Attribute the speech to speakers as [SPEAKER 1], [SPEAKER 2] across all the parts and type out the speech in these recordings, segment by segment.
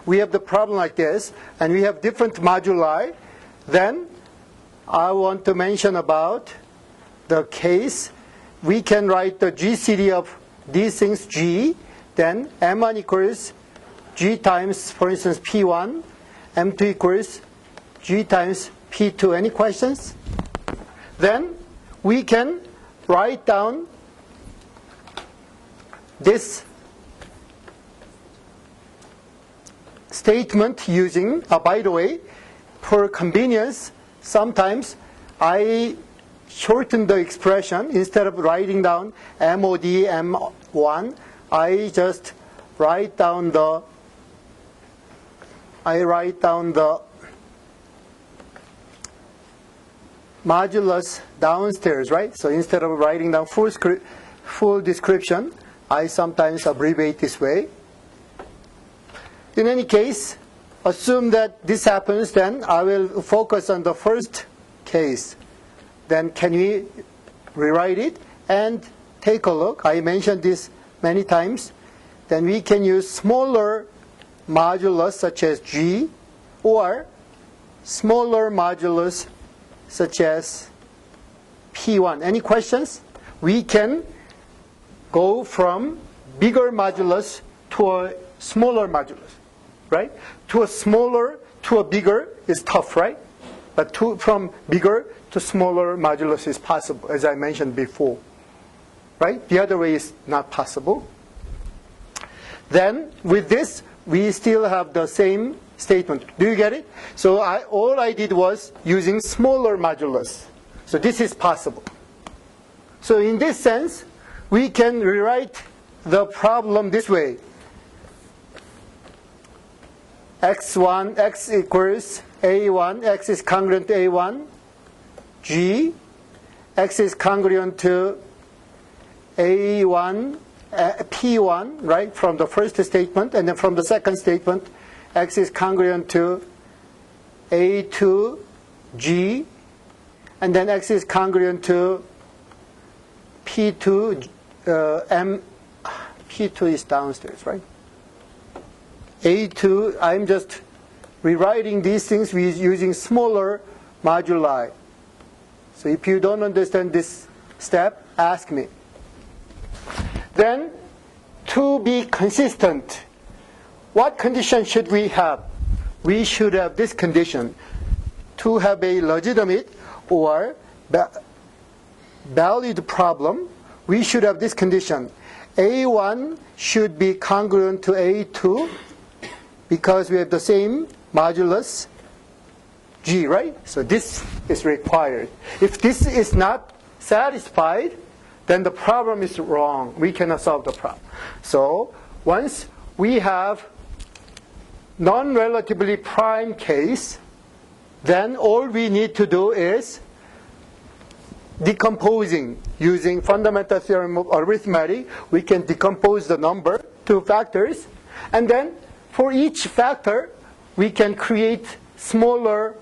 [SPEAKER 1] we have the problem like this, and we have different moduli, then I want to mention about the case. We can write the GCD of these things G, then M1 equals G times, for instance, P1, M2 equals G times P2. Any questions? Then we can write down this statement using, by the way, for convenience, sometimes I shorten the expression. Instead of writing down MOD M1, I just write down the modulus downstairs, right? So instead of writing down full description, I sometimes abbreviate this way. In any case, assume that this happens, then I will focus on the first case. Then can we rewrite it and take a look? I mentioned this many times. Then we can use smaller modulus such as G, or smaller modulus such as P1. Any questions? We can go from bigger modulus to a smaller modulus, right? To a smaller to a bigger is tough, right? But from bigger to smaller modulus is possible, as I mentioned before, right? The other way is not possible. Then with this, we still have the same statement. Do you get it? So all I did was using smaller modulus. So this is possible. So in this sense, we can rewrite the problem this way. X1, X equals A1, X is congruent to A1, G, X is congruent to A1, P1, right, from the first statement, and then from the second statement, X is congruent to A2, G, and then X is congruent to P2, P2 is downstairs, right? A2, I'm just rewriting these things using smaller moduli. So if you don't understand this step, ask me. Then, to be consistent, what condition should we have? We should have this condition. To have a legitimate or valid problem, we should have this condition. A1 should be congruent to A2 because we have the same modulus G, right? So this is required. If this is not satisfied, then the problem is wrong. We cannot solve the problem. So once we have non-relatively prime case, then all we need to do is decomposing. Using fundamental theorem of arithmetic, we can decompose the number to factors, and then for each factor, we can create smaller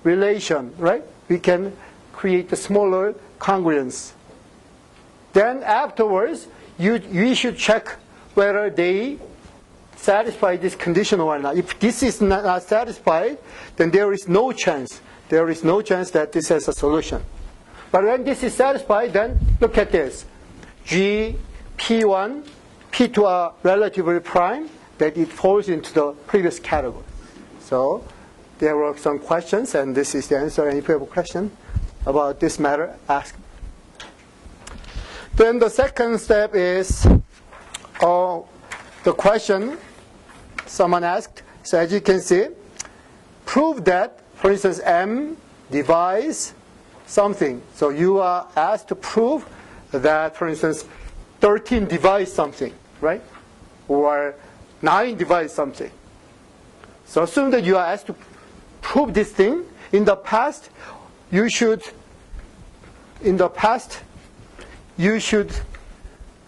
[SPEAKER 1] relation, right? We can create a smaller congruence. Then afterwards, you should check whether they satisfy this condition or not. If this is not satisfied, then there is no chance. There is no chance that this has a solution. But when this is satisfied, then look at this. G, P1, P2 are relatively prime, that it falls into the previous category. So there were some questions, and this is the answer. And if you have a question about this matter, ask. Then the second step is the question someone asked. So as you can see, prove that, for instance, M divides something. So you are asked to prove that, for instance, 13 divides something, right? Or 9 divides something. So assume that you are asked to prove this thing. In the past, you should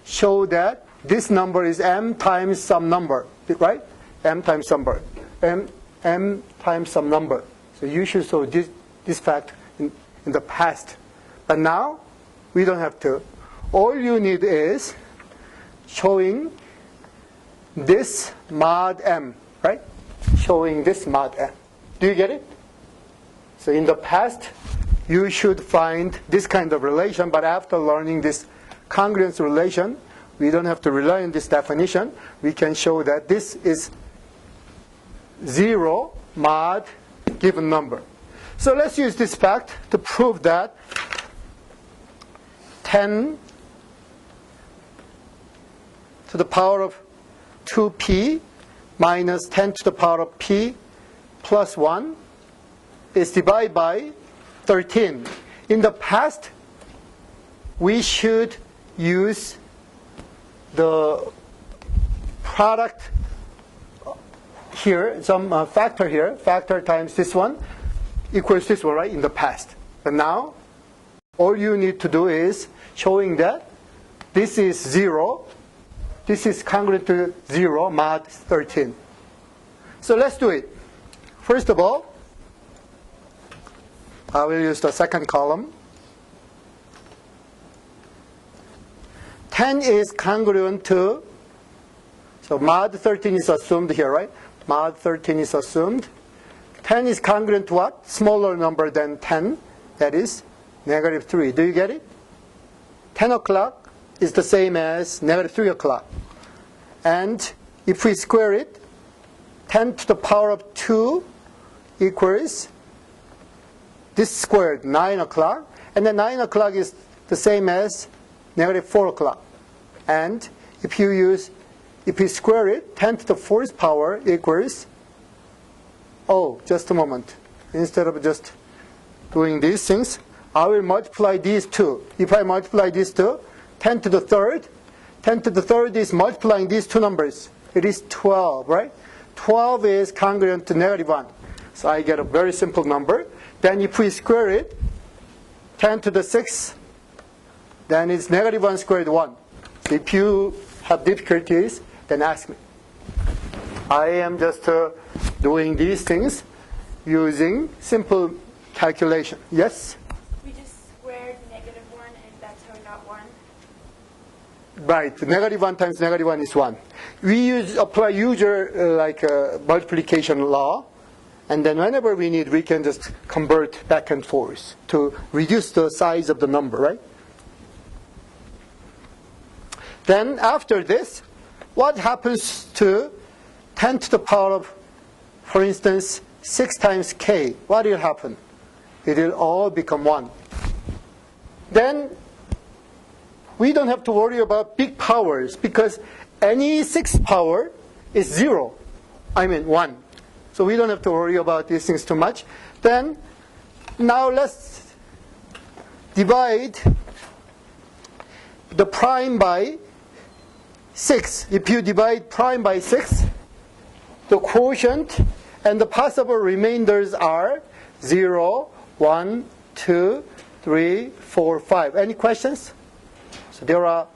[SPEAKER 1] show that this number is m times some number, right? M times some number. M times some number. So you should show this fact in the past. But now, we don't have to. All you need is showing this mod m, right? showing this mod n. Do you get it? So in the past, you should find this kind of relation, but after learning this congruence relation, we don't have to rely on this definition. We can show that this is 0 mod given number. So let's use this fact to prove that 10 to the power of 2p minus 10 to the power of p plus 1 is divided by 13. In the past, we should use the product here, some factor here, factor times this one equals this one, right, in the past. But now, all you need to do is showing that this is 0, this is congruent to 0 mod 13. So let's do it. First of all, I will use the second column. 10 is congruent to, so mod 13 is assumed here, right? Mod 13 is assumed. 10 is congruent to what? Smaller number than 10, that is negative 3. Do you get it? 10 o'clock is the same as negative 3 o'clock. And if we square it, 10 to the power of 2 equals this squared, 9 o'clock. And then 9 o'clock is the same as negative 4 o'clock. And if we square it, 10 to the 4th power equals, oh, just a moment. Instead of just doing these things, I will multiply these two. If I multiply these two, 10 to the 3rd, 10 to the 3rd is multiplying these two numbers. It is 12, right? 12 is congruent to negative 1. So I get a very simple number. Then if we square it, 10 to the 6th, then it's negative 1 squared 1. So if you have difficulties, then ask me. I am just doing these things using simple calculation. Yes?
[SPEAKER 2] We just squared negative 1, and that's how we got 1.
[SPEAKER 1] Right. Negative 1 times negative 1 is 1. We apply usual multiplication law. And then whenever we need, we can just convert back and forth to reduce the size of the number, right? Then after this, what happens to 10 to the power of, for instance, 6 times k? What will happen? It will all become 1. Then we don't have to worry about big powers because any 6th power is 0. I mean 1. So we don't have to worry about these things too much. Then now let's divide the prime by 6. If you divide prime by 6, the quotient and the possible remainders are 0, 1, 2, 3, 4, 5. Any questions? So there are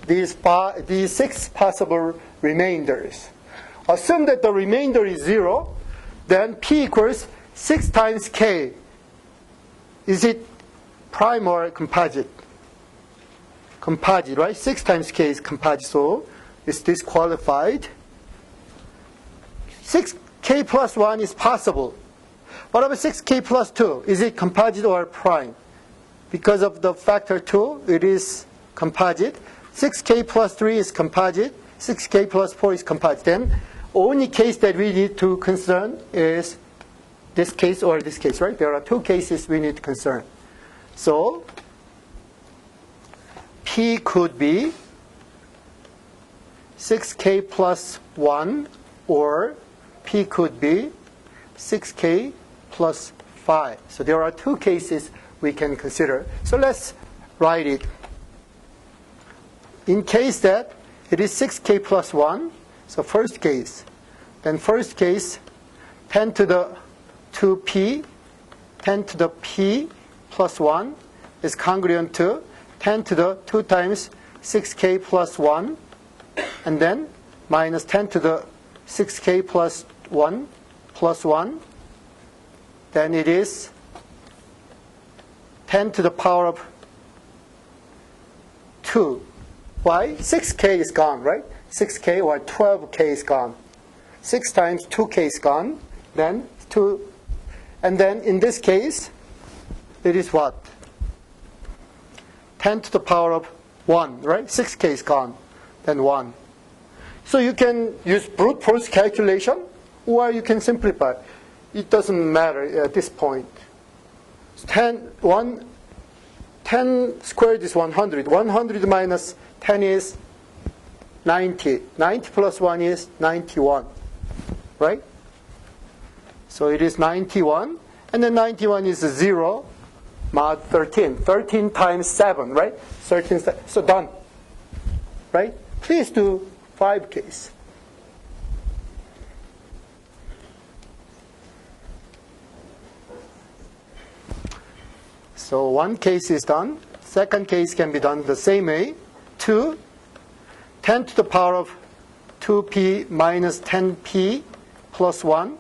[SPEAKER 1] these 6 possible remainders. Assume that the remainder is 0, then p equals 6 times k. Is it prime or composite? Composite, right? 6 times k is composite, so it's disqualified. 6k plus 1 is possible. What about 6k plus 2? Is it composite or prime? Because of the factor 2, it is composite. 6k plus 3 is composite. 6k plus 4 is composite. Then only case that we need to concern is this case or this case, right? There are two cases we need to concern. So P could be 6k plus 1 or P could be 6k plus 5. So there are two cases we can consider. So let's write it. In case that it is 6k plus 1, so first case. Then first case, 10 to the 2p, 10 to the p plus 1 is congruent to 10 to the 2 times 6k plus 1, and then minus 10 to the 6k plus 1 plus 1. Then it is 10 to the power of 2. Why? 6k is gone, right? 6k or 12k is gone. 6 times 2k is gone. Then 2, and then in this case, it is what? 10 to the power of 1, right? 6k is gone, then 1. So you can use brute force calculation, or you can simplify. It doesn't matter at this point. 10 squared is 100. 100 minus 10 is 90. 90 plus 1 is 91, right? So it is 91, and then 91 is 0 mod 13. 13 times 7, right? 13, so done, right? Please do 5 case. So one case is done. Second case can be done the same way. 2, 10 to the power of 2p minus 10p plus 1.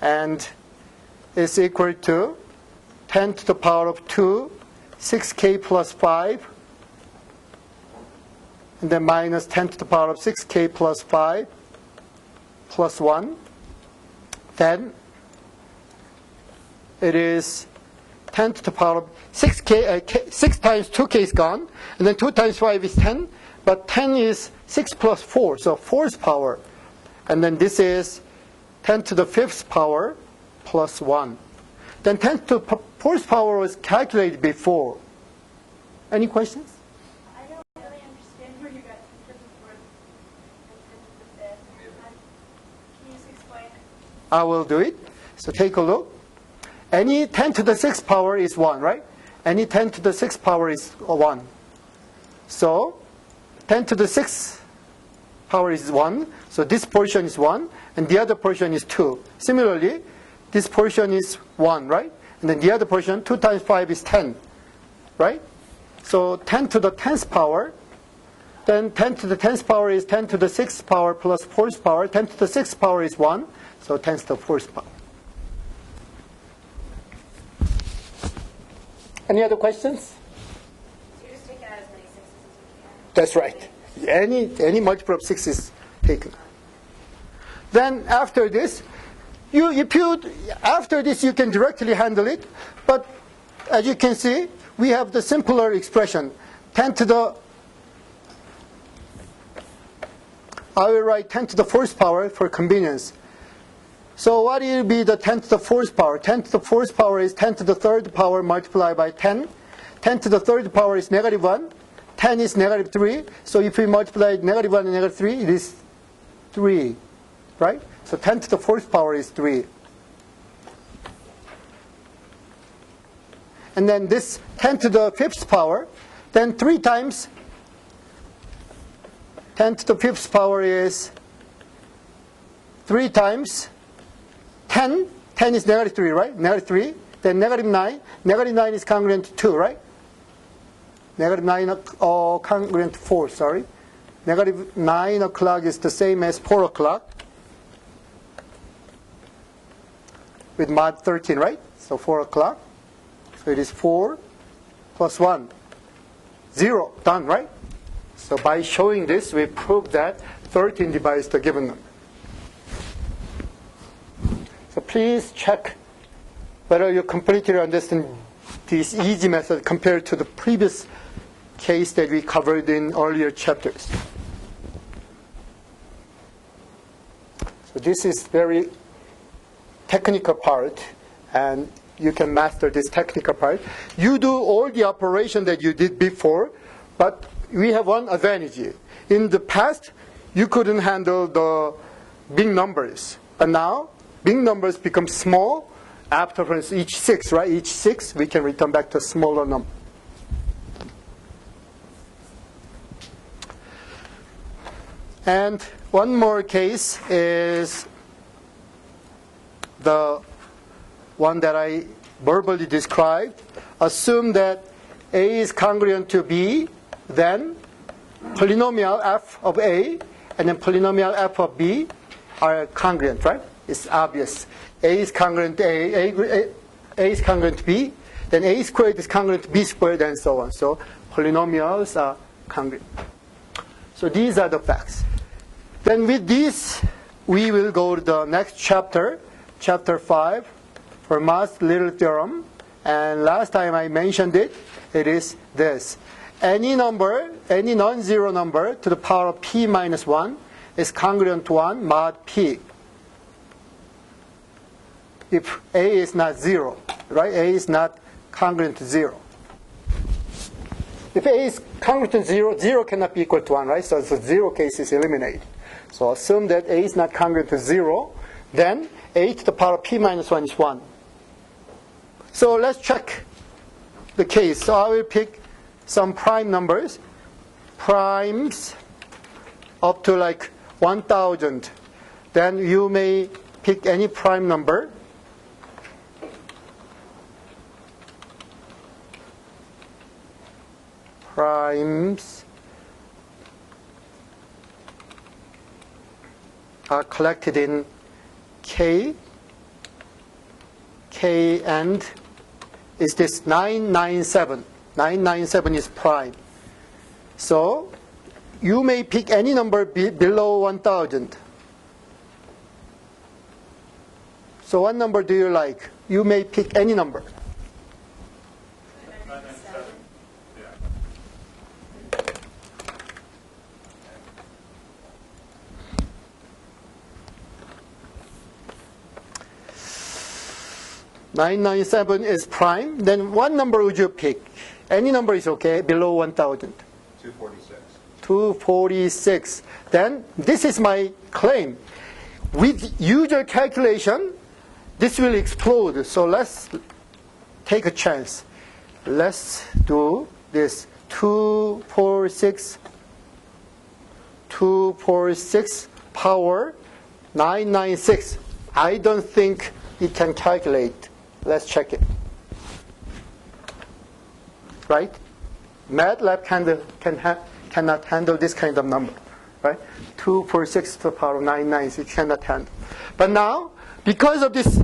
[SPEAKER 1] And is equal to 10 to the power of 2, 6k plus 5, and then minus 10 to the power of 6k plus 5 plus 1. Then it is 10 to the power of 6k, 6 times 2k is gone, and then 2 times 5 is 10, but 10 is 6 plus 4, so 4's power. And then this is 10 to the 5th power plus 1. Then 10 to the 4th power was calculated before. Any questions?
[SPEAKER 2] I don't really understand where you got 10 to the 4th and 10 to the 5th. Can you just explain it?
[SPEAKER 1] I will do it. So take a look. Any 10 to the 6th power is 1, right? Any 10 to the 6th power is 1. So 10 to the 6th power is 1. So this portion is 1, and the other portion is 2. Similarly, this portion is 1, right? And then the other portion, 2 times 5 is 10, right? So 10 to the 10th power, then 10 to the 10th power is 10 to the 6th power plus 4th power. 10 to the 6th power is 1, so 10 to the 4th power. Any other questions?
[SPEAKER 2] You just take out as many 6s as you can.
[SPEAKER 1] That's right. Any multiple of 6 is taken. Then after this, after this you can directly handle it. But as you can see, we have the simpler expression. 10 to the, I will write 10 to the 4th power for convenience. So what will be the 10 to the 4th power? 10 to the 4th power is 10 to the 3rd power multiplied by 10. 10 to the 3rd power is negative 1. 10 is negative 3. So if we multiply negative 1 and negative 3, it is 3, right? So 10 to the 4th power is 3. And then this 10 to the 5th power, then 3 times 10 to the 5th power is 3 times 10. 10 is negative 3, right? Negative 3. Then negative 9. Negative 9 is congruent to 2, right? Negative 9 congruent to 4, sorry. Negative 9 o'clock is the same as 4 o'clock. With mod 13, right? So 4 o'clock. So it is 4 plus 1. 0. Done, right? So by showing this, we prove that 13 divides the given number. So please check whether you completely understand this easy method compared to the previous case that we covered in earlier chapters. So this is very technical part, and you can master this technical part. You do all the operation that you did before, but we have one advantage. In the past, you couldn't handle the big numbers, but now big numbers become small. After, for instance, each 6, right? Each 6, we can return back to a smaller number. And one more case is the one that I verbally described. Assume that A is congruent to B, then polynomial f of A and then polynomial f of B are congruent, right? It's obvious. A is congruent to A is congruent to B, then A squared is congruent to B squared, and so on. So polynomials are congruent. So these are the facts. Then with these, we will go to the next chapter, chapter 5, Fermat's little theorem. And last time I mentioned it, it is this. Any number, any non-zero number to the power of p minus 1 is congruent to 1 mod p. If a is not 0, right? A is not congruent to 0. If a is congruent to 0, 0 cannot be equal to 1, right? So the 0 case is eliminated. So assume that a is not congruent to 0, then a to the power of p minus 1 is 1. So let's check the case. So I will pick some prime numbers, primes up to like 1,000. Then you may pick any prime number. Primes are collected in K. K and is this 997. 997 is prime. So you may pick any number below 1,000. So what number do you like? You may pick any number.
[SPEAKER 3] 997. Yeah.
[SPEAKER 1] 997 is prime. Then what number would you pick? Any number is okay, below 1,000.
[SPEAKER 3] 246.
[SPEAKER 1] 246. Then this is my claim. With usual calculation, this will explode. So let's take a chance. Let's do this 246 power 996. I don't think it can calculate. Let's check it. Right? MATLAB cannot handle this kind of number. Right? 246 to the power of 996 cannot handle. But now, because of this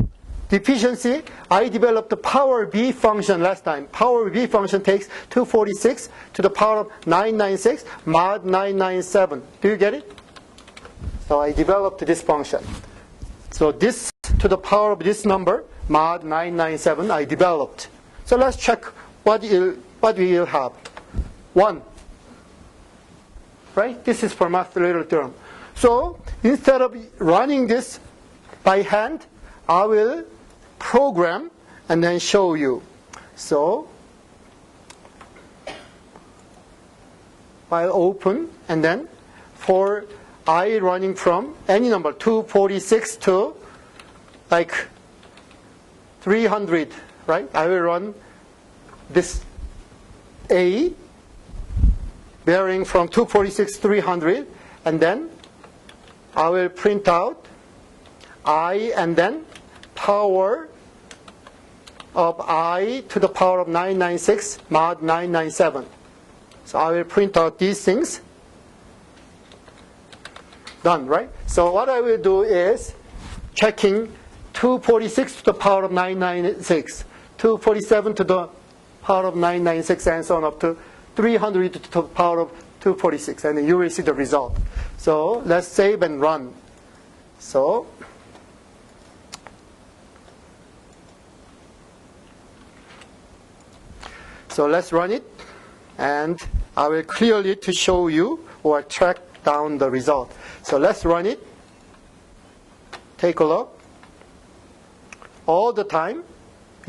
[SPEAKER 1] deficiency, I developed the power B function last time. Power B function takes 246 to the power of 996 mod 997. Do you get it? So I developed this function. So this to the power of this number, mod 997, I developed. So let's check what we will have. 1. Right? This is Fermat's little theorem. So instead of running this by hand, I will program and then show you. So I'll open, and then for I running from any number 246 to like 300, right? I will run this A varying from 246 to 300, and then I will print out I and then power of I to the power of 996 mod 997. So I will print out these things. Done, right? So what I will do is checking 246 to the power of 996, 247 to the power of 996, and so on up to 300 to the power of 246, and then you will see the result. So let's save and run. So let's run it, and I will clear it to show you or track down the result. So let's run it. Take a look. All the time,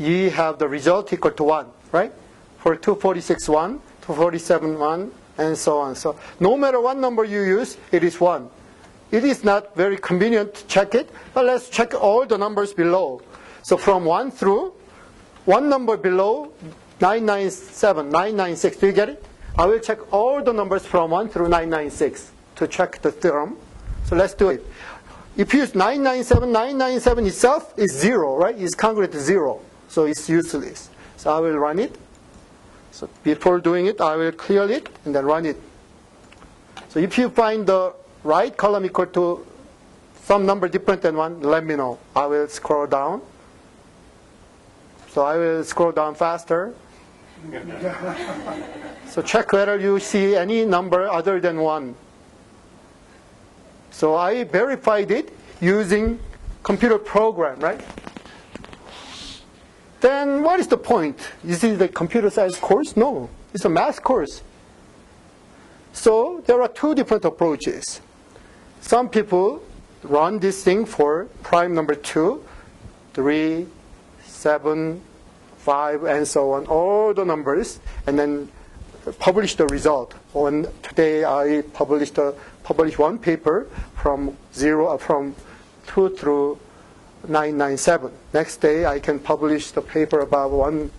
[SPEAKER 1] you have the result equal to 1, right? For 246, 1, 247, 1, and so on. So no matter what number you use, it is 1. It is not very convenient to check it, but let's check all the numbers below. So from 1 through, one number below 997, 996. Do you get it? I will check all the numbers from 1 through 996 to check the theorem. So let's do it. If you use 997, 997 itself is 0, right? It's congruent to 0. So it's useless. So I will run it. So before doing it, I will clear it and then run it. So if you find the right column equal to some number different than 1, let me know. I will scroll down. So I will scroll down faster. So check whether you see any number other than 1. So I verified it using computer program, right? Then what is the point? Is it a computer science course? No, it's a math course. So there are two different approaches. Some people run this thing for prime number 2, 3, 7, 5, and so on, all the numbers, and then publish the result. Today I published one paper from 2 through 997. Next day I can publish the paper about one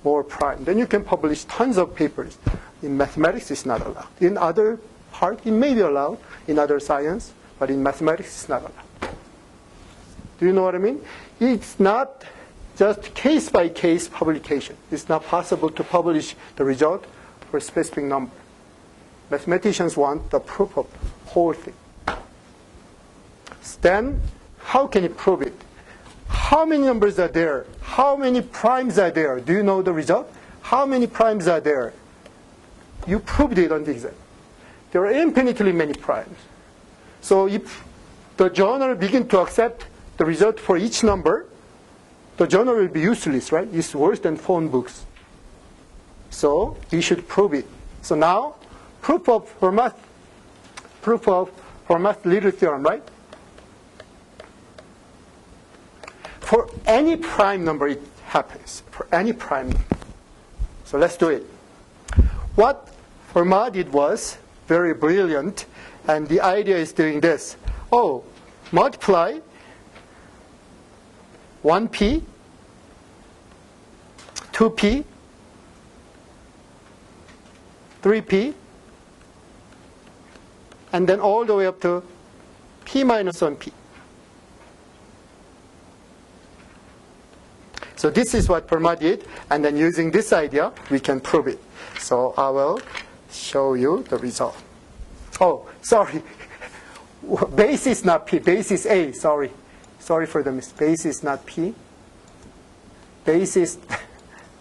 [SPEAKER 1] more prime. Then you can publish tons of papers. In mathematics, it's not allowed. In other part, it may be allowed. In other science, but in mathematics, it's not allowed. Do you know what I mean? It's not just case-by-case publication. It's not possible to publish the result for a specific number. Mathematicians want the proof of the whole thing. Then, how can you prove it? How many numbers are there? How many primes are there? Do you know the result? How many primes are there? You proved it on the exam. There are infinitely many primes. So if the journal begins to accept the result for each number, the journal will be useless, right? It's worse than phone books. So we should prove it. So now, proof of Fermat's-Little theorem, right? For any prime number, it happens. For any prime number. So let's do it. What Fermat did was very brilliant, and the idea is doing this. Oh, multiply 1p, 2p, 3p, and then all the way up to p minus 1p. So this is what Fermat did, and then using this idea, we can prove it. So I will show you the result. Oh, sorry. Base is not p. Base is a. Sorry. Sorry for the mistake. Base is not p. Base is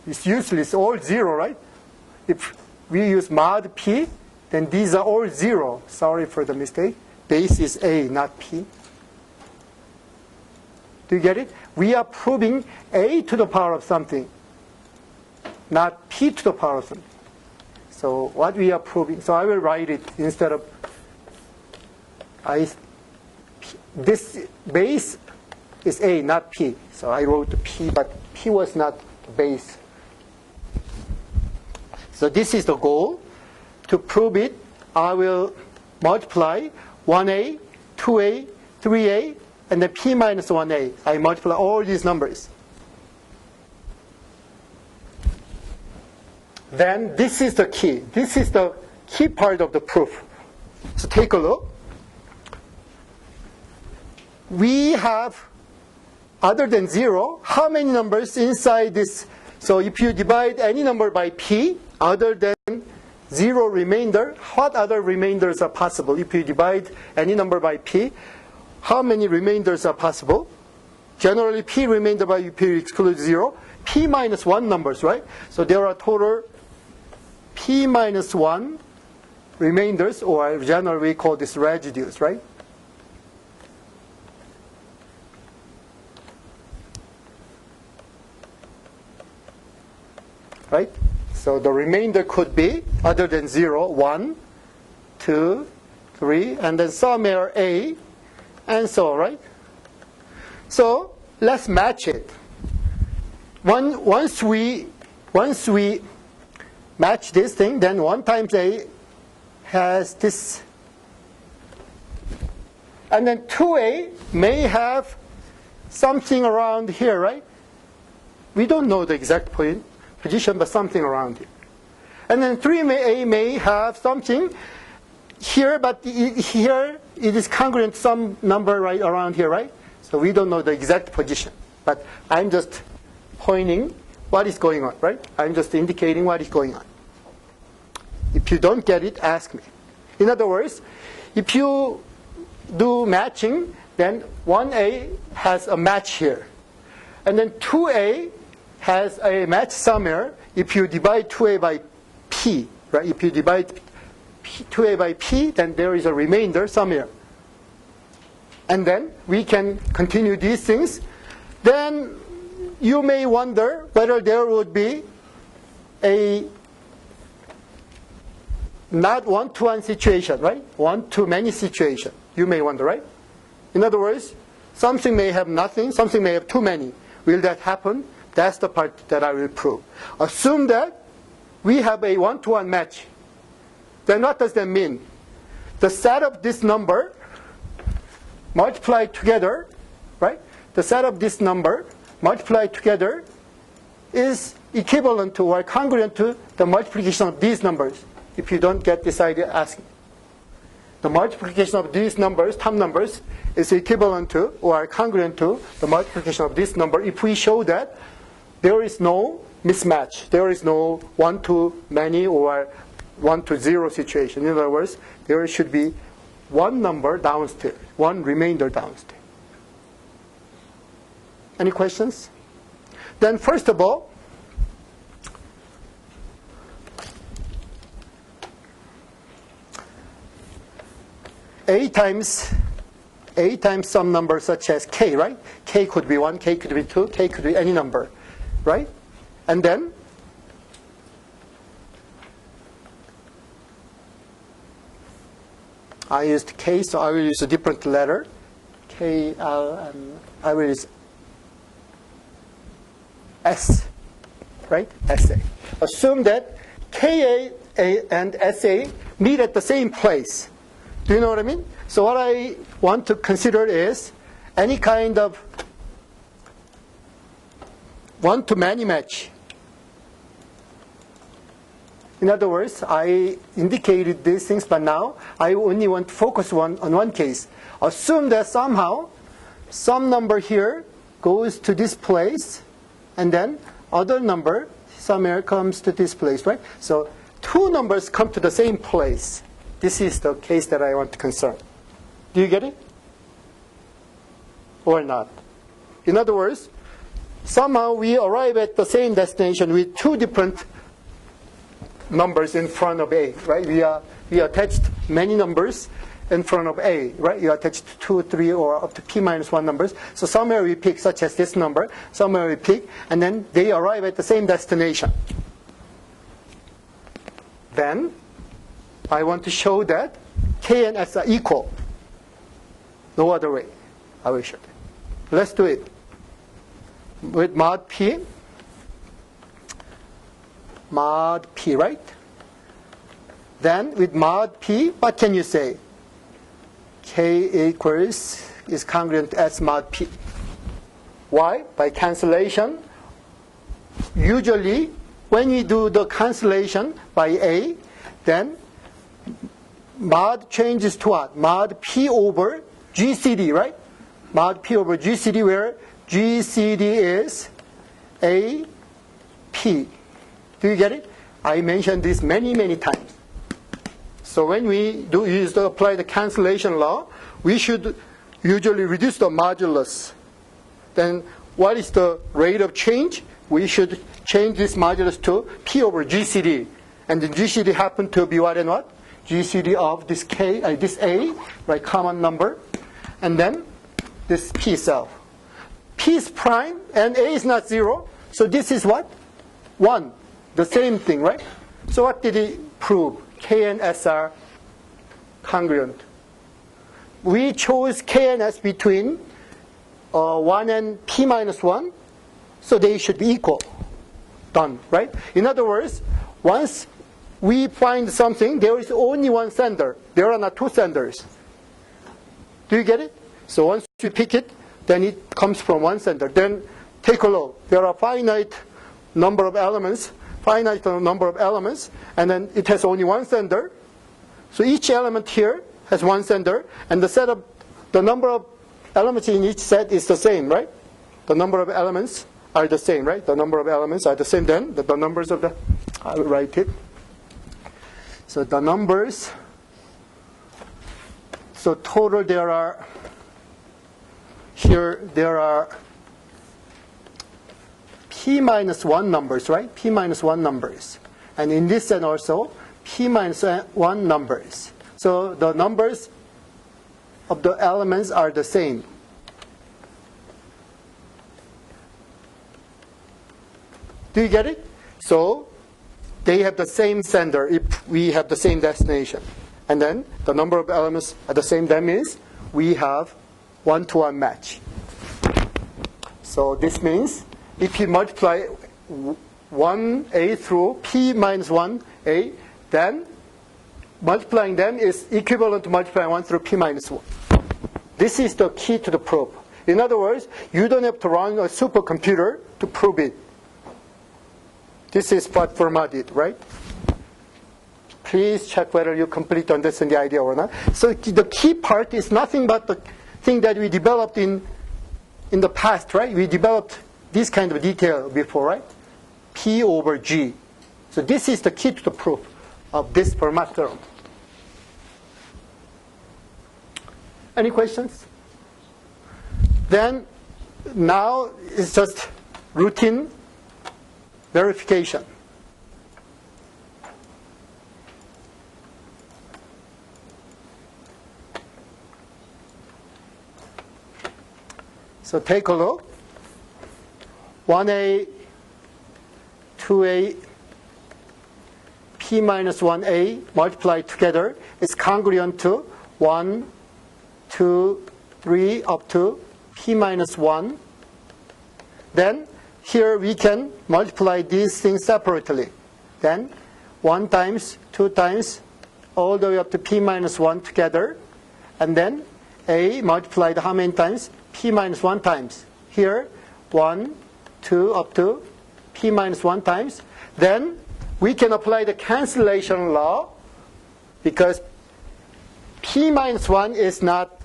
[SPEAKER 1] it's useless. All 0, right? If we use mod p, then these are all 0. Sorry for the mistake. Base is a, not p. Do you get it? We are proving a to the power of something, not p to the power of something. So what we are proving, so I will write it instead of this base is a, not p. So I wrote p, but p was not the base. So this is the goal. To prove it, I will multiply 1a, 2a, 3a, and then p minus 1a. I multiply all these numbers. Then this is the key. This is the key part of the proof. So take a look. We have, other than 0, how many numbers inside this? So if you divide any number by p, other than 0 remainder, what other remainders are possible? If you divide any number by p, how many remainders are possible? Generally, p remainder by p excludes 0. P minus 1 numbers, right? So there are total p minus 1 remainders, or generally we call this residues, right? Right? So the remainder could be, other than 0, 1, 2, 3, and then somewhere a, and so on, right? So let's match it. Once we match this thing, then 1 times a has this. And then 2a may have something around here, right? We don't know the exact position, but something around here. And then 3a may have something here, but here it is congruent to some number right around here, right? So we don't know the exact position. But I'm just pointing what is going on, right? I'm just indicating what is going on. If you don't get it, ask me. In other words, if you do matching, then 1a has a match here. And then 2a has a match somewhere if you divide 2a by p, right? If you divide 2a by p, then there is a remainder somewhere. and then we can continue these things, then you may wonder whether there would be a not one-to-one situation, right? One-to-many situation. You may wonder, right? In other words, something may have nothing, something may have too many. Will that happen? That's the part that I will prove. Assume that we have a one-to-one match. Then what does that mean? The set of this number multiplied together, right? The set of this number multiplied together is equivalent to or congruent to the multiplication of these numbers. If you don't get this idea, ask me. The multiplication of these numbers, term numbers, is equivalent to or congruent to the multiplication of this number if we show that there is no mismatch. There is no one-to-many or one-to-zero situation. In other words, there should be one number downstairs, one remainder downstairs. Any questions? Then first of all, A times some number such as k, right? K could be 1, k could be 2, k could be any number, right? And then I used k, so I will use a different letter. K, L, and I will use S, right? SA. Assume that KA and SA meet at the same place. Do you know what I mean? So what I want to consider is any kind of one-to-many match. In other words, I indicated these things, but now I only want to focus on one case. Assume that somehow some number here goes to this place, and then other number somewhere comes to this place, right? So two numbers come to the same place. This is the case that I want to concern. Do you get it? Or not? In other words, somehow we arrive at the same destination with two different numbers in front of A, right? We attached many numbers in front of A, right? You attached 2, 3, or up to p minus 1 numbers. So somewhere we pick, such as this number, somewhere we pick, and then they arrive at the same destination. Then I want to show that K and S are equal. No other way. I will show it. Let's do it. With mod P, right? Then with mod P, what can you say? K equals is congruent to S mod P. Why? By cancellation. Usually, when we do the cancellation by A, then mod changes to what? Mod P over GCD, right? Mod P over GCD, where GCD is A, P. Do you get it? I mentioned this many, many times. So when we apply the cancellation law, we should usually reduce the modulus. Then what is the rate of change? We should change this modulus to P over GCD. And the GCD happen to be what and what? GCD of this K, this A, right, common number. And then this P itself. P is prime and A is not 0. So this is what? 1. The same thing, right? So what did he prove? K and S are congruent. We chose K and S between 1 and P minus 1. So they should be equal. Done, right? In other words, once we find something, there is only one sender. There are not two senders. Do you get it? So once you pick it, then it comes from one sender. Then take a look. There are finite number of elements, and then it has only one sender. So each element here has one sender, and the number of elements in each set is the same, right? The number of elements are the same, right? The number of elements are the same. Then the numbers of I will write it. So the numbers, so total there are P minus 1 numbers, right? P minus 1 numbers. And in this set also, P minus 1 numbers. So the numbers of the elements are the same. Do you get it? So they have the same sender if we have the same destination. And then the number of elements are the same. That means we have one-to-one match. So this means if you multiply 1a through p minus 1a, then multiplying them is equivalent to multiplying 1 through p minus 1. This is the key to the proof. In other words, you don't have to run a supercomputer to prove it. This is what Fermat did, right? Please check whether you completely understand the idea or not. So the key part is nothing but the thing that we developed in the past, right? We developed this kind of detail before, right? P over G. So this is the key to the proof of this Fermat theorem. Any questions? Then now it's just routine verification. So take a look. 1a, 2a, p minus 1a multiplied together is congruent to 1, 2, 3 up to p minus 1. Then here we can multiply these things separately. Then 1 times, 2 times, all the way up to p minus 1 together. And then a multiplied how many times? P minus 1 times. Here, 1, 2 up to p minus 1 times. Then we can apply the cancellation law because p minus 1 is not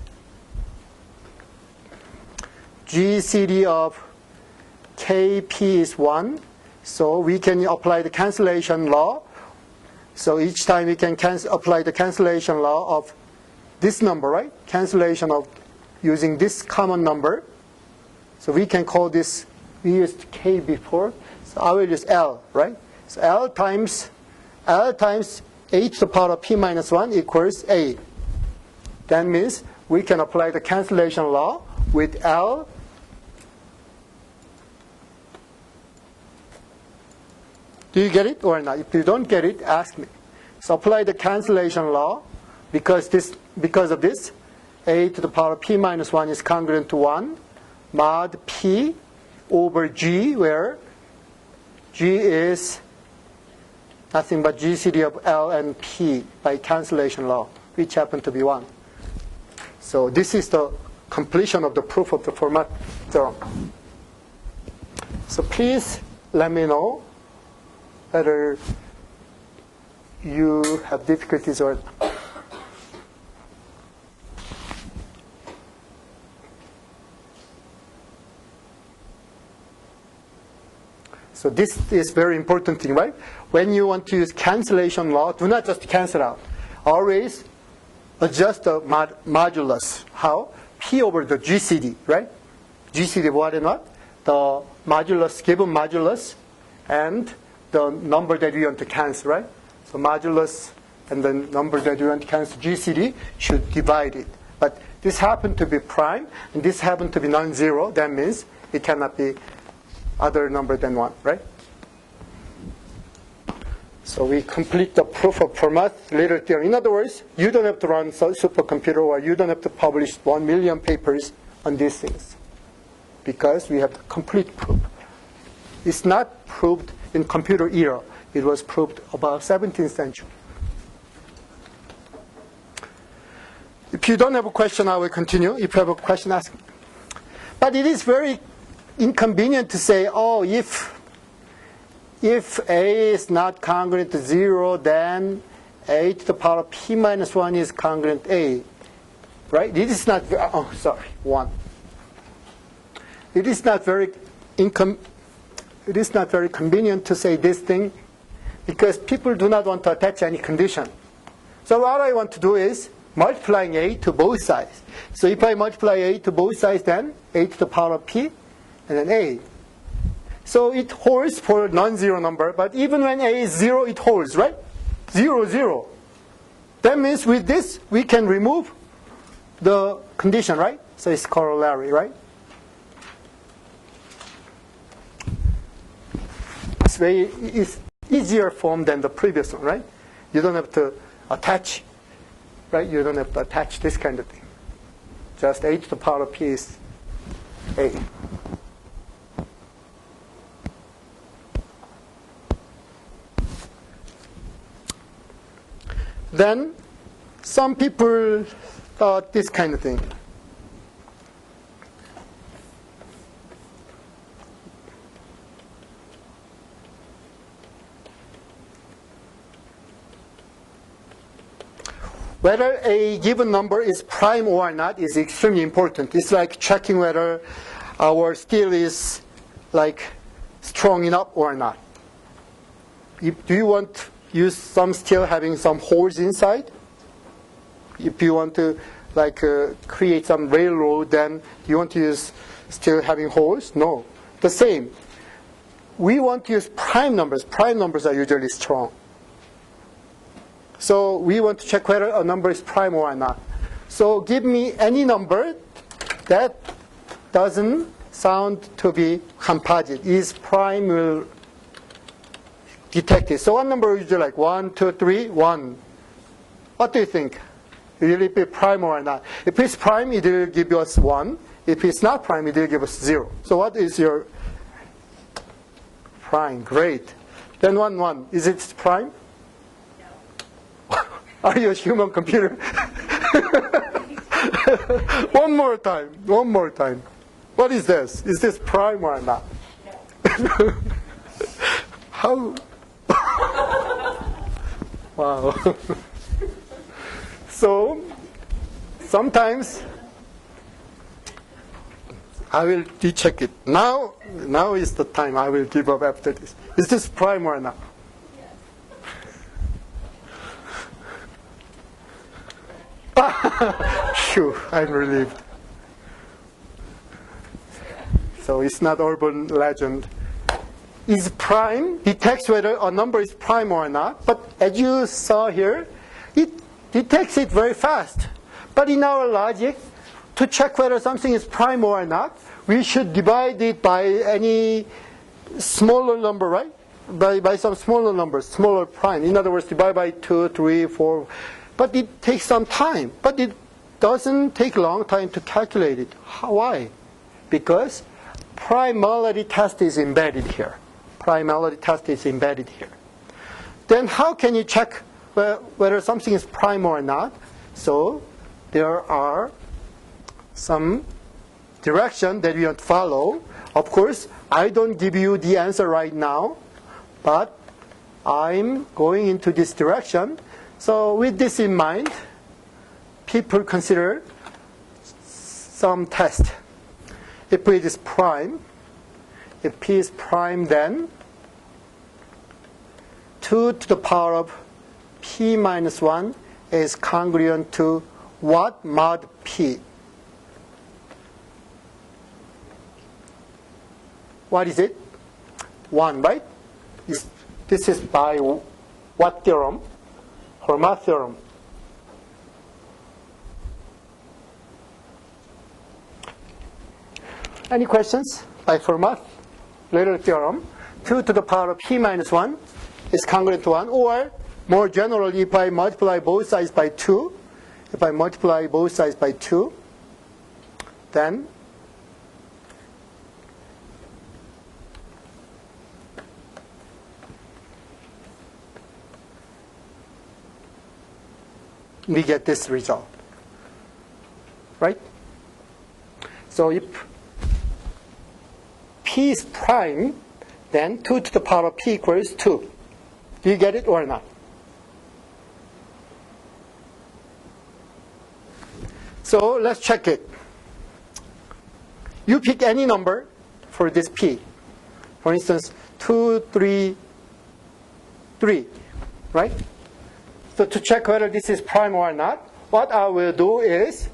[SPEAKER 1] GCD of kp is 1. So we can apply the cancellation law. So each time we can apply the cancellation law of this number, right? Cancellation of using this common number. So we can call this, we used k before, so I will use L, right? So L times a to the power of p minus 1 equals a. That means we can apply the cancellation law with L Do you get it or not? If you don't get it, ask me. So apply the cancellation law because of this. A to the power of p minus 1 is congruent to 1 mod p over g, where g is nothing but GCD of L and P by cancellation law, which happen to be 1. So this is the completion of the proof of the Fermat theorem. So please let me know whether you have difficulties or not. So this is very important thing, right? When you want to use cancellation law, do not just cancel out. Always adjust the modulus. How? P over the GCD, right? GCD what and what? The modulus, given modulus, and the number that we want to cancel, right? So modulus and the number that we want to cancel, GCD, should divide it. But this happened to be prime, and this happened to be non-zero. That means it cannot be other number than 1, right? So we complete the proof of Fermat later theorem. In other words, you don't have to run a supercomputer, or you don't have to publish 1 million papers on these things, because we have the complete proof. It's not proved in computer era. It was proved about 17th century. If you don't have a question, I will continue. If you have a question, ask me. But it is very inconvenient to say, oh, if A is not congruent to 0, then A to the power of P minus 1 is congruent to A. Right? It is not, 1. It is not very convenient to say this thing, because people do not want to attach any condition. So what I want to do is multiplying A to both sides. So if I multiply A to both sides, then A to the power of P, and then A. So it holds for non-zero number, but even when A is 0, it holds, right? 0, 0. That means with this, we can remove the condition, right? So it's corollary, right? It's easier form than the previous one, right? You don't have to attach, right? You don't have to attach this kind of thing. Just a to the power of p is a. Then some people thought this kind of thing. Whether a given number is prime or not is extremely important. It's like checking whether our steel is like strong enough or not. Do you want to use some steel having some holes inside? If you want to like create some railroad, then you want to use steel having holes? No. The same. We want to use prime numbers. Prime numbers are usually strong. So we want to check whether a number is prime or not. So give me any number that doesn't sound to be composite. Is prime will detect it. So one number is usually like 1, 2, 3, 1. What do you think? Will it be prime or not? If it's prime, it will give us 1. If it's not prime, it will give us 0. So what is your prime? Great. Then 1, 1. Is it prime? Are you a human computer? One more time. One more time. What is this? Is this prime or not? No. How? Wow. So, sometimes I will recheck it. Now is the time I will give up after this. Is this prime or not? Phew, I'm relieved. So it's not urban legend. Is prime detects whether a number is prime or not, but as you saw here, it detects it very fast. But in our logic, to check whether something is prime or not, we should divide it by any smaller number, right? By some smaller number, smaller prime. In other words, divide by 2, 3, 4. But it takes some time. But it doesn't take a long time to calculate it. Why? Because primality test is embedded here. Primality test is embedded here. Then how can you check whether something is prime or not? So there are some direction that we want to follow. Of course, I don't give you the answer right now, but I'm going into this direction. So with this in mind, people consider some test. If it is prime, if P is prime, then 2 to the power of P minus 1 is congruent to what mod P? What is it? 1, right? This is by what theorem? Fermat theorem. Any questions? By Fermat later theorem, 2 to the power of P minus 1 is congruent to 1. Or, more generally, if I multiply both sides by 2, then we get this result, right? So if P is prime, then 2 to the power of P equals 2. Do you get it or not? So let's check it. You pick any number for this P. For instance, 2, 3, 3, right? So to check whether this is prime or not, what I will do is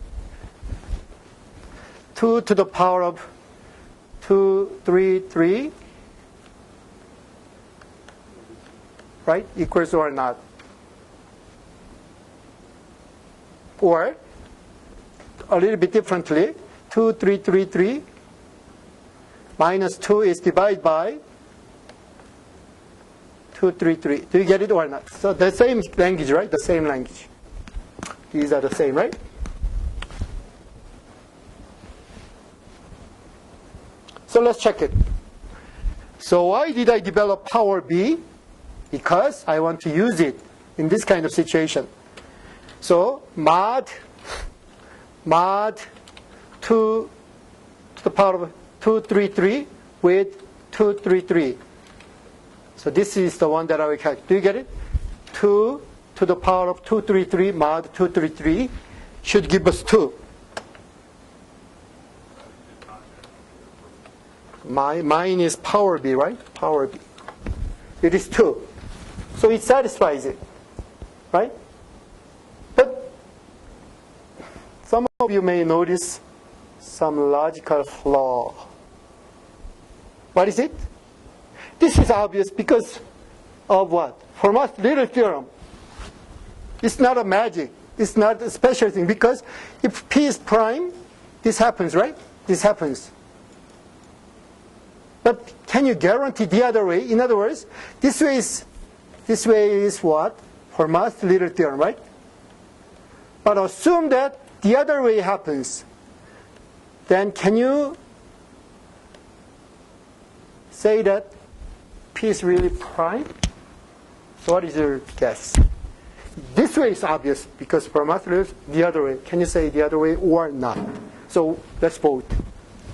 [SPEAKER 1] 2 to the power of 2, 3, 3, right, equals or not. Or a little bit differently. 2, 3, 3, 3. Minus 2 is divided by 2, 3, 3. Do you get it or not? So the same language, right? The same language. These are the same, right? So let's check it. So why did I develop power B? Because I want to use it in this kind of situation. So mod 2 to the power of 233 with 233. So this is the one that I will calculate. Do you get it? 2 to the power of 233 mod 233 should give us 2. Mine is power B, right? Power B. It is 2. So it satisfies it, right? But some of you may notice some logical flaw. What is it? This is obvious because of what? Fermat's little theorem. It's not a magic. It's not a special thing because if P is prime, this happens, right? This happens. But can you guarantee the other way? In other words, this way is what? Fermat's little theorem, right? But assume that the other way happens. Then can you say that P is really prime? So what is your guess? This way is obvious because Fermat's little the other way. Can you say the other way or not? So let's vote.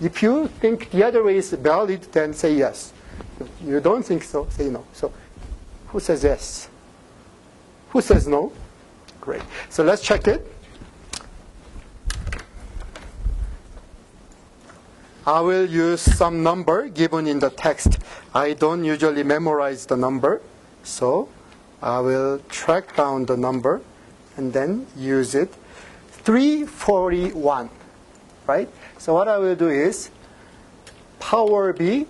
[SPEAKER 1] If you think the other way is valid, then say yes. If you don't think so, say no. So who says yes? Who says no? Great. So let's check it. I will use some number given in the text. I don't usually memorize the number, so I will track down the number and then use it. 341, right? So what I will do is power B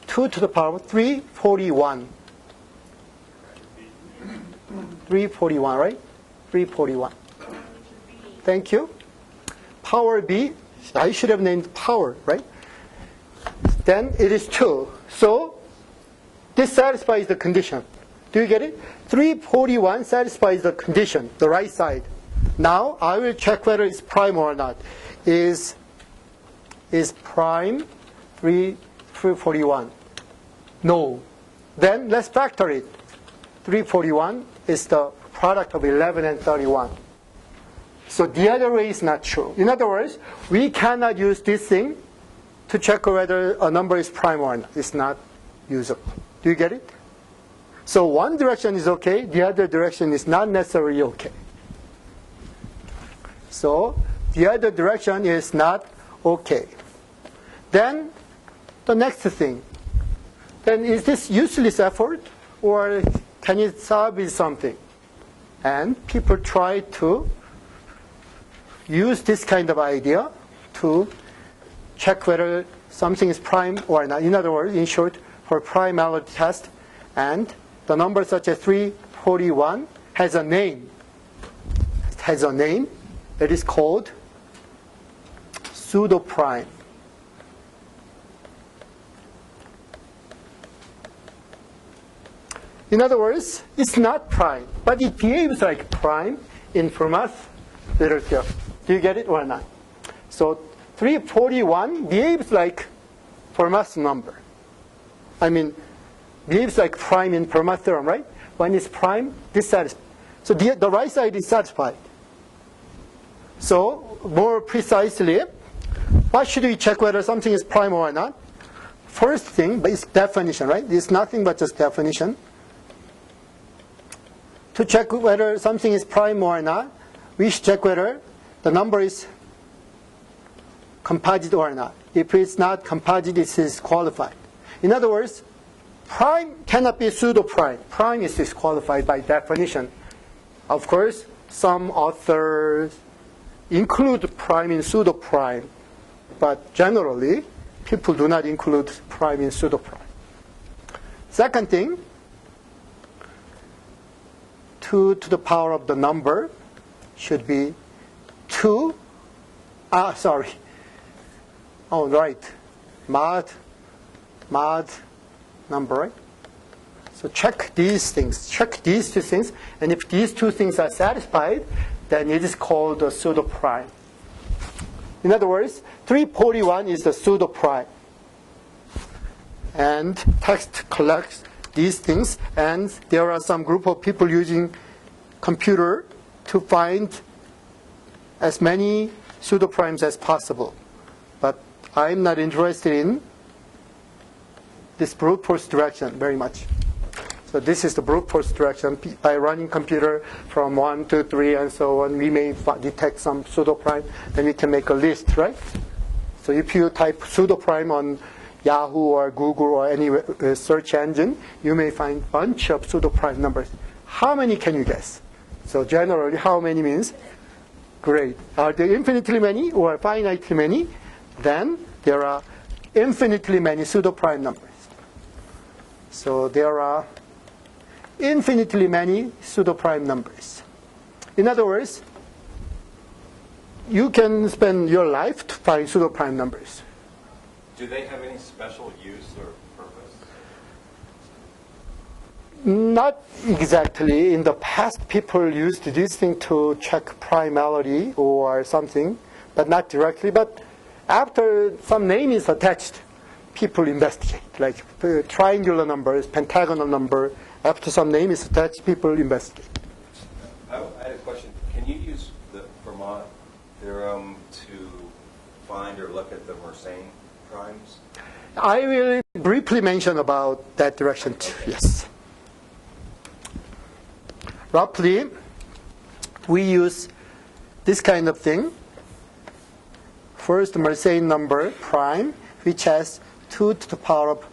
[SPEAKER 1] 2 to the power of 341. 341, right? 341. Thank you. Power B, I should have named power, right? Then it is 2. So this satisfies the condition. Do you get it? 341 satisfies the condition, the right side. Now I will check whether it's prime or not. Is prime 341? No. Then let's factor it. 341 is the product of 11 and 31. So the other way is not true. In other words, we cannot use this thing to check whether a number is prime or not. It's not usable. Do you get it? So one direction is okay, the other direction is not necessarily okay. So the other direction is not okay. Then the next thing. Then is this useless effort or can it solve with something? And people try to use this kind of idea to check whether something is prime or not. In other words, in short, for primality test, and the number such as 341 has a name. It has a name that is called pseudo-prime. In other words, it's not prime, but it behaves like prime in Fermat's little theorem. Do you get it or not? So 341 behaves like Fermat's number. I mean, behaves like prime in Fermat's theorem, right? When it's prime, this satisfies. So the right side is satisfied. So more precisely, why should we check whether something is prime or not? First thing, but it's definition, right? It's nothing but just definition. To check whether something is prime or not, we should check whether the number is composite or not. If it's not composite, it is disqualified. In other words, prime cannot be pseudo-prime. Prime is disqualified by definition. Of course, some authors include prime in pseudo-prime, but generally, people do not include prime in pseudo-prime. Second thing, 2 to the power of the number should be 2, sorry. Oh, right. Mod number, right? So check these things. Check these two things. And if these two things are satisfied, then it is called a pseudo-prime. In other words, 341 is the pseudo-prime. And text collects these things. And there are some group of people using computer to find as many pseudo-primes as possible. But I'm not interested in this brute force direction very much. So this is the brute force direction. By running computer from 1 to 3 and so on, we may detect some pseudo-prime, then we can make a list, right? So if you type pseudo-prime on Yahoo or Google or any search engine, you may find a bunch of pseudo-prime numbers. How many can you guess? So generally, how many means? Great. Are there infinitely many or finitely many? Then there are infinitely many pseudo-prime numbers. So there are infinitely many pseudo-prime numbers. In other words, you can spend your life to find pseudo-prime numbers.
[SPEAKER 3] Do they have any special use or purpose?
[SPEAKER 1] Not exactly. In the past, people used this thing to check primality or something, but not directly. But after some name is attached, people investigate, like triangular numbers, pentagonal number. After some name is attached, people investigate.
[SPEAKER 4] I had a question. Can you use the Fermat theorem to find or look at the Mersenne primes?
[SPEAKER 1] I will briefly mention about that direction too.
[SPEAKER 4] Okay.
[SPEAKER 1] Yes. Roughly, we use this kind of thing. First, Mersenne number prime, which has 2 to the power of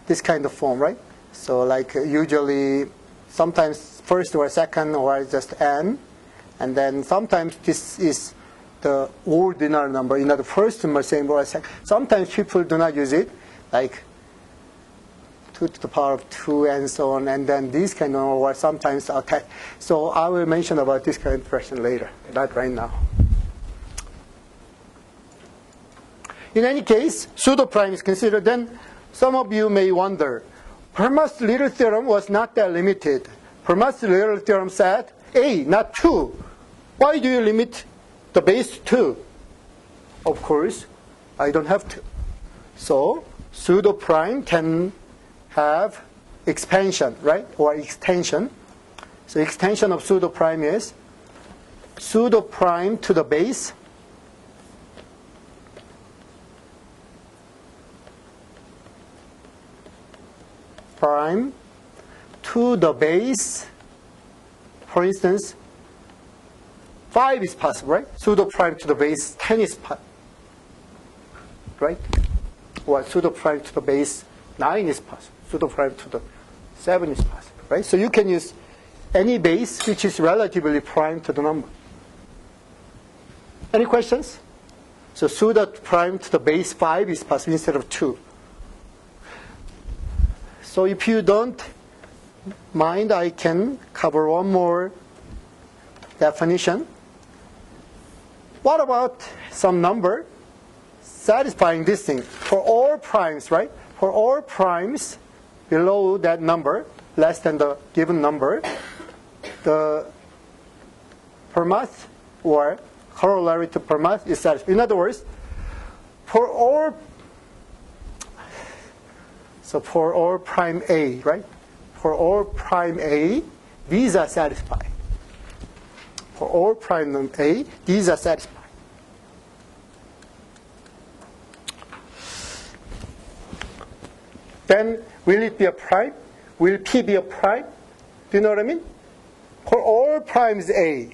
[SPEAKER 1] this kind of form, right? So like usually, sometimes first or second or just n. And then sometimes this is the ordinal number, the first Mersenne or second. Sometimes people do not use it, like 2 to the power of 2 and so on. And then these kind of, or sometimes attached. So I will mention about this kind of question later, not right now. In any case, pseudo-prime is considered. Then some of you may wonder, Fermat's little theorem was not that limited. Fermat's little theorem said A, not 2. Why do you limit the base 2? Of course, I don't have to. So pseudo-prime can have expansion, right, or extension. So extension of pseudo-prime is pseudo-prime to the base prime to the base. For instance, 5 is possible, right? Pseudo-prime to the base 10 is possible, right? Or pseudo-prime to the base 9 is possible. Pseudo-prime to the 7 is possible, right? So you can use any base which is relatively prime to the number. Any questions? So pseudo-prime to the base 5 is possible instead of 2. So if you don't mind, I can cover one more definition. What about some number satisfying this thing? For all primes, right? For all primes below that number, less than the given number, the Fermat or corollary to Fermat is satisfied. In other words, for all prime A, right? For all prime A, these are satisfied. For all prime A, these are satisfied. Then, will it be a prime? Will P be a prime? Do you know what I mean? For all primes A,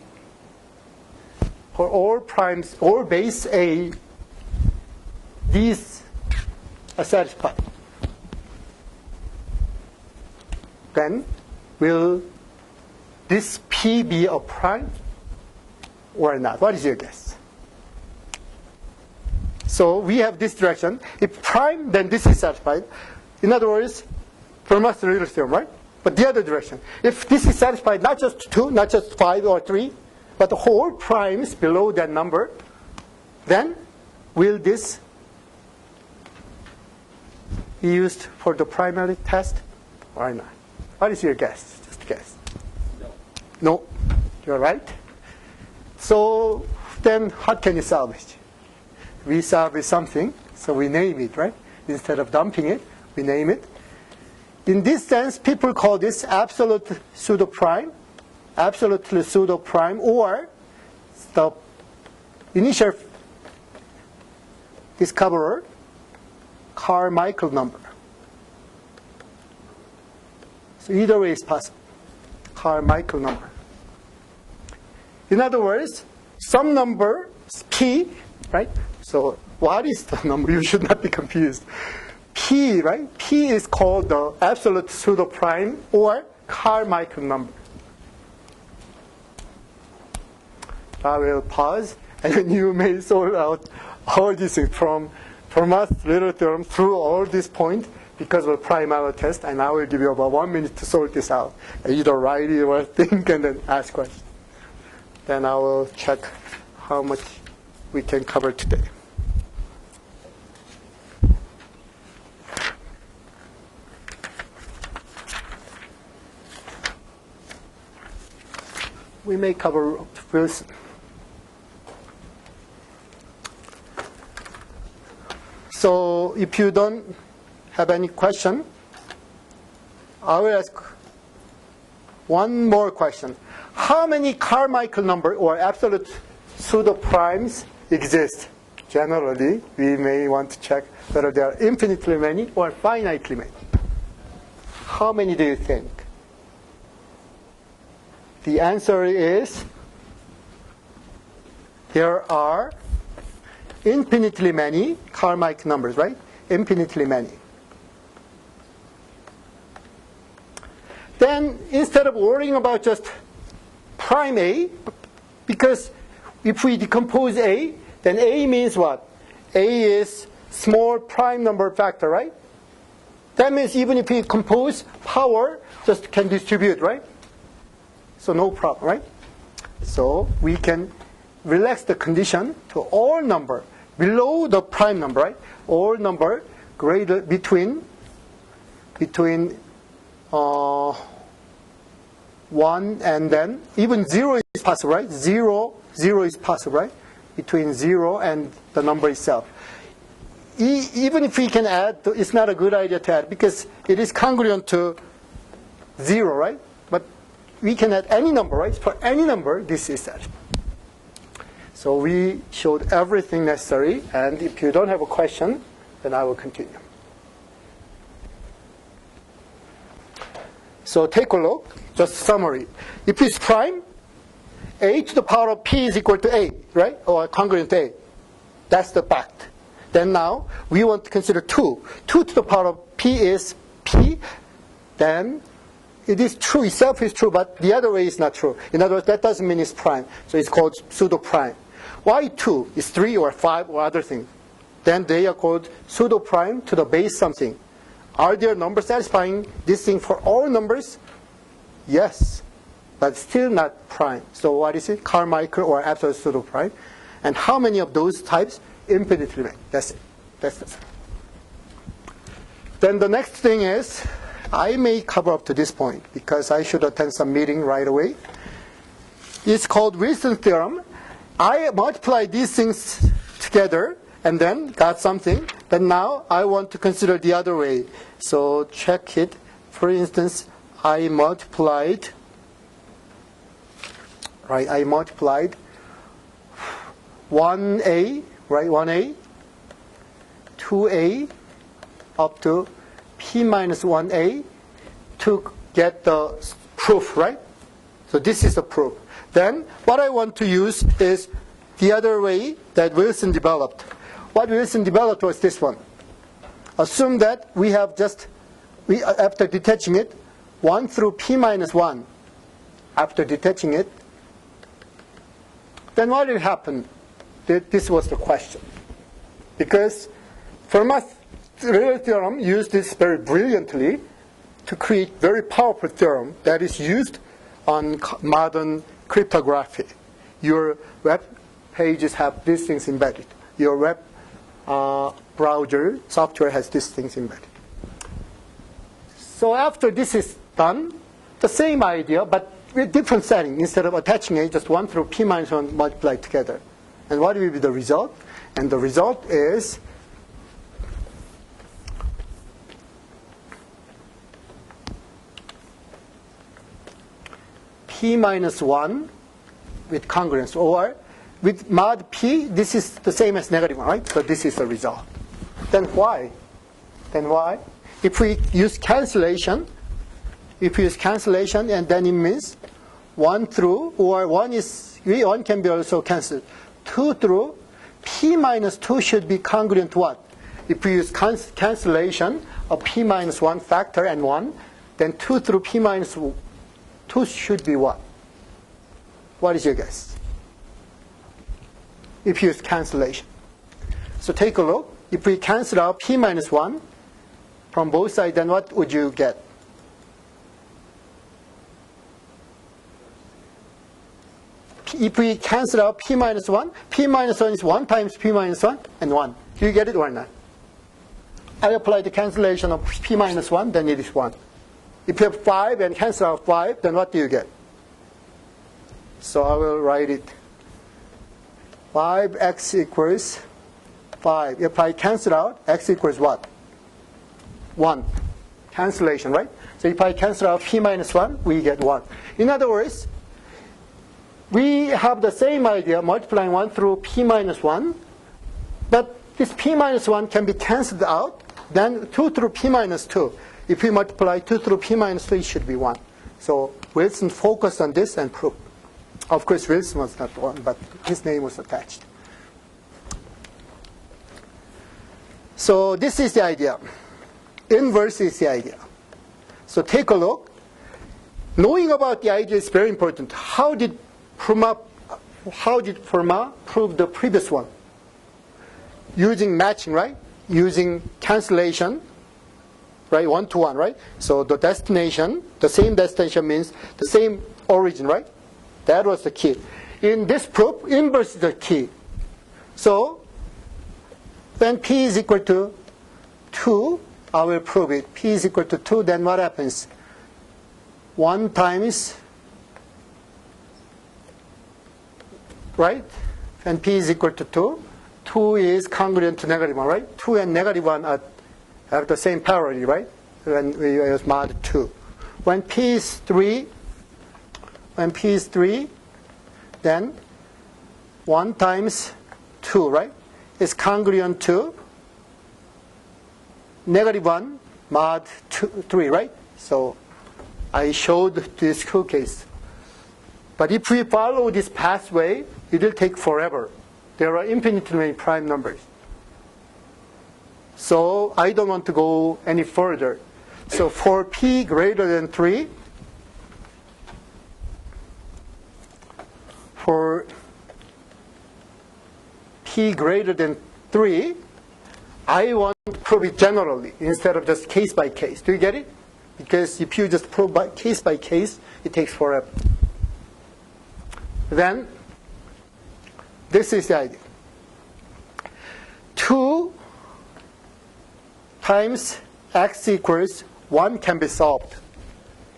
[SPEAKER 1] for all primes, all base A, these are satisfied. Then, will this P be a prime or not? What is your guess? So we have this direction. If prime, then this is satisfied. In other words, Fermat's little theorem, right? But the other direction. If this is satisfied, not just 2, not just 5 or 3, but the whole primes below that number, then will this be used for the primary test or not? What is your guess? Just guess. No. You're right. So then what can you salvage? We salvage something, so we name it, right? Instead of dumping it, we name it. In this sense, people call this absolute pseudo-prime, absolutely pseudo-prime, or the initial discoverer, Carmichael number. So either way is possible. Carmichael number. In other words, some number, P, right? So what is the number? You should not be confused. P, right? P is called the absolute pseudo-prime or Carmichael number. I will pause, and then you may sort out all these things from Fermat's little theorem through all these points because of primary test, and I will give you about 1 minute to sort this out. Either write it or think and then ask questions. Then I will check how much we can cover today. We may cover Wilson. So if you don't have any question, I will ask one more question. How many Carmichael number or absolute pseudo-primes exist? Generally, we may want to check whether there are infinitely many or finitely many. How many do you think? The answer is there are infinitely many Carmichael numbers, right? Infinitely many. Then instead of worrying about just prime A, because if we decompose A, then A means what? A is small prime number factor, right? That means even if we compose, power just can distribute, right? So no problem, right? So we can relax the condition to all number below the prime number, right? All number greater between 1 and then even 0 is possible, right? 0 is possible, right? Between 0 and the number itself. Even if we can add, it's not a good idea to add because it is congruent to 0, right? But we can add any number, right? For any number, this is that. So we showed everything necessary, and if you don't have a question, then I will continue. So take a look, just summary. If it's prime, a to the power of p is equal to a, right? Or congruent to a. That's the fact. Then now, we want to consider 2. 2 to the power of p is p. Then it is true, itself is true, but the other way is not true. In other words, that doesn't mean it's prime. So it's called pseudo-prime. Why 2? Is 3 or 5 or other things. Then they are called pseudo-prime to the base something. Are there numbers satisfying this thing for all numbers? Yes, but still not prime. So what is it? Carmichael or absolute pseudo-prime. And how many of those types? Infinitely many. That's it. That's the thing. Then the next thing is, I may cover up to this point because I should attend some meeting right away. It's called Wilson theorem. I multiply these things together and then got something. Then now I want to consider the other way. So check it. For instance, I multiplied 1a, right? 1a, 2a, up to p minus 1a to get the proof, right? So this is the proof. Then what I want to use is the other way that Wilson developed. What Wilson developed was this one. Assume that we have after detaching it, 1 through p minus 1. After detaching it, then what will happen? This was the question. Because Fermat's real theorem used this very brilliantly to create very powerful theorem that is used on modern cryptography. your web pages have these things embedded. Your web browser software has these things embedded. So after this is done, the same idea, but with different setting. Instead of attaching it, just 1 through p minus 1 multiplied together. And what will be the result? And the result is p minus 1 with congruence, or with mod p, this is the same as negative 1, right? So this is the result. Then why? If we use cancellation, and then it means 1 through, or 1 can be also cancelled. 2 through, p minus 2 should be congruent to what? If we use cancellation of p minus 1 factor and 1, then 2 through p minus 2 should be what? What is your guess? If you use cancellation. So take a look. If we cancel out p minus 1 from both sides, then what would you get? If we cancel out p minus 1 is 1 times p minus 1 and 1. Do you get it or not? I apply the cancellation of p minus 1, then it is 1. If you have 5 and cancel out 5, then what do you get? So I will write it. 5x equals 5. If I cancel out, x equals what? 1. Cancellation, right? So if I cancel out p minus 1, we get 1. In other words, we have the same idea, multiplying 1 through p minus 1, but this p minus 1 can be cancelled out, then 2 through p minus 2. If we multiply 2 through p minus 2, it should be 1. So Wilson focused on this and proved. Of course, Wilson was not one, but his name was attached. So this is the idea. Inverse is the idea. So take a look. Knowing about the idea is very important. How did Fermat prove the previous one? Using matching, right? Using cancellation, right? 1 to 1, right? So the destination, the same destination means the same origin, right? That was the key. In this proof, inverse is the key. So when p is equal to 2, I will prove it. P is equal to 2, then what happens? 1 times, right? And p is equal to 2. 2 is congruent to negative 1, right? 2 and negative 1 have the same parity, right? When we use mod 2. When p is 3, then 1 times 2, right? Is congruent to negative 1 mod 3, right? So I showed this two case. But if we follow this pathway, it will take forever. There are infinitely many prime numbers. So I don't want to go any further. So for p greater than 3, for p greater than 3, I want to prove it generally instead of just case by case. Do you get it? Because if you just prove by case, it takes forever. Then, this is the idea. 2 times x equals 1 can be solved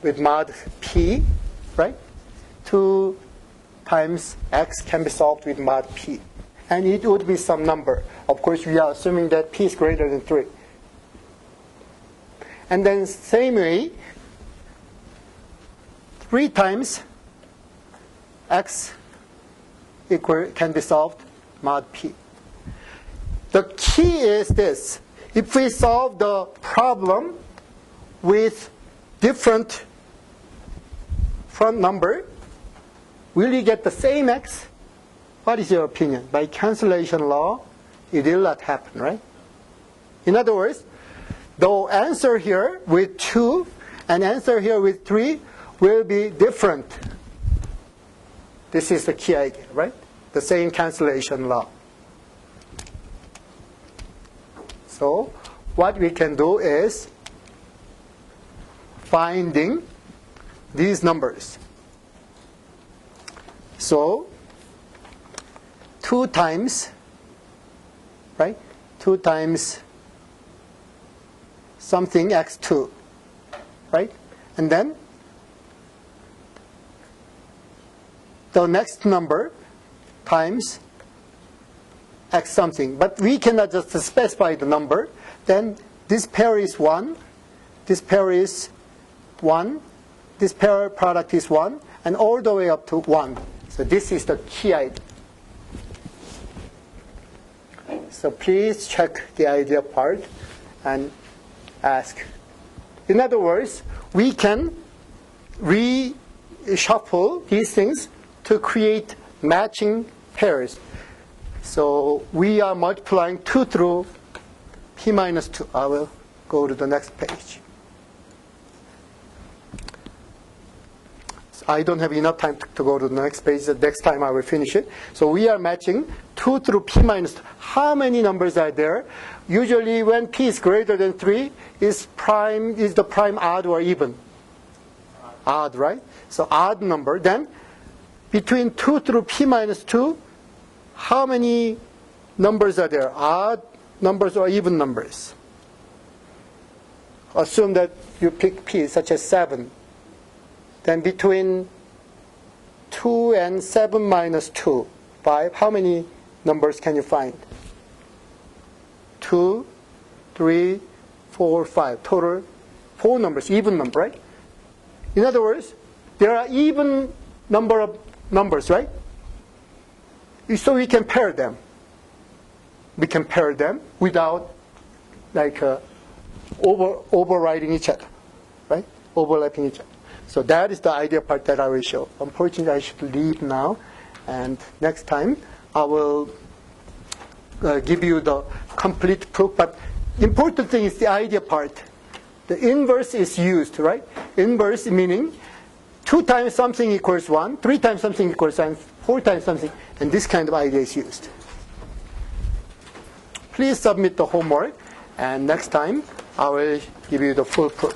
[SPEAKER 1] with mod p, right? 2 times x can be solved with mod p. And it would be some number. Of course, we are assuming that p is greater than 3. And then same way, 3 times x can be solved mod p. The key is this. If we solve the problem with different front number, will you get the same x? What is your opinion? By cancellation law, it will not happen, right? In other words, the answer here with 2 and answer here with 3 will be different. This is the key idea, right? The same cancellation law. So what we can do is finding these numbers. So 2 times, right? 2 times something x2, right? And then the next number times x something. But we cannot just specify the number. Then this pair is 1, this pair is 1, this pair product is 1, and all the way up to 1. So this is the key idea. So please check the idea part and ask. In other words, we can reshuffle these things to create matching pairs. So we are multiplying 2 through p minus 2. I will go to the next page. So I don't have enough time to go to the next page. The next time I will finish it. So we are matching 2 through p minus 2. How many numbers are there? Usually when p is greater than 3, is the prime odd or even? Odd, right? So odd number. Then between 2 through p minus 2, how many numbers are there? Odd numbers or even numbers? Assume that you pick p, such as 7. Then between 2 and 7 minus 2, 5, how many numbers can you find? 2, 3, 4, 5. Total 4 numbers, even number, right? In other words, there are even number of numbers, right? So we can pair them. We can pair them without overriding each other, right? Overlapping each other. So that is the idea part that I will show. Unfortunately, I should leave now. And next time, I will give you the complete proof. But important thing is the idea part. The inverse is used, right? Inverse meaning 2 times something equals 1, 3 times something equals 1, 4 times something. And this kind of idea is used. Please submit the homework. And next time, I will give you the full proof.